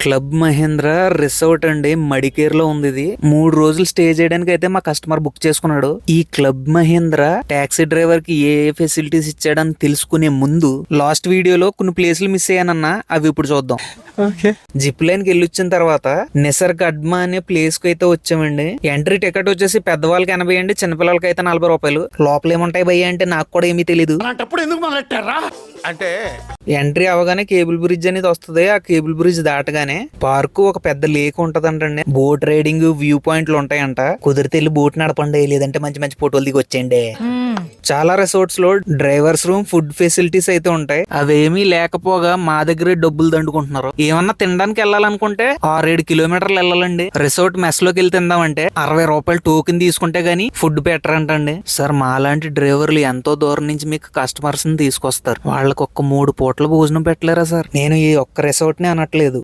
Club Mahindra resort అండి, మడికేర్లో ఉంది. ఇది 3 రోజులు స్టే చేయడానికి అయితే మా కస్టమర్ బుక్ చేసుకున్నాడు. ఈ క్లబ్ మహేంద్ర టాక్సీ డ్రైవర్ కి ఏ ఫెసిలిటీస్ ఇచ్చాడని తెలుసుకునే ముందు లాస్ట్ వీడియోలో కొన్ని ప్లేసులు మిస్ అయ్యానన్నా, అవి ఇప్పుడు చూద్దాం. జిప్ లైన్ కి వెళ్ళొచ్చిన తర్వాత నిసర్గ్ అడ్మా అనే ప్లేస్ కి అయితే వచ్చామండి. ఎంట్రీ టికెట్ వచ్చేసి పెద్దవాళ్ళకి 80 అండి, చిన్నపిల్లలకి అయితే 40 రూపాయలు. లోపల ఏముంటాయి భయ్య అంటే నాకు కూడా ఏమీ తెలీదు. అంటే ఎంట్రీ అవగానే కేబుల్ బ్రిడ్జ్ అనేది వస్తుంది. ఆ కేబుల్ బ్రిడ్జ్ దాటగానే పార్క్, ఒక పెద్ద లేక్ ఉంటదంటండి. బోట్ రైడింగ్, వ్యూ పాయింట్లు ఉంటాయంట. కుదిరితే వెళ్ళి బోట్ నడపండి, లేదంటే మంచి మంచి ఫోటోలు దిగి వచ్చేయండి. చాలా రిసార్ట్స్ లో డ్రైవర్స్ రూమ్, ఫుడ్ ఫెసిలిటీస్ అయితే ఉంటాయి. అవేమీ లేకపోగా మా దగ్గరే డబ్బులు దండుకుంటున్నారు. ఏమన్నా తినడానికి వెళ్ళాలనుకుంటే 6-7 కిలోమీటర్లు వెళ్ళాలండి. రిసార్ట్ మెస్ లోకి వెళ్ళి తిందామంటే 60 రూపాయలు టోకెన్ తీసుకుంటే గానీ ఫుడ్ పెట్టరంటండి. సార్, మాలాంటి డ్రైవర్లు ఎంతో దూరం నుంచి మీకు కస్టమర్స్ ని తీసుకొస్తారు. వాళ్ళకి ఒక్క 3 పూటల భోజనం పెట్టలేరా సార్? నేను ఈ ఒక్క రిసార్ట్ ని అనట్లేదు.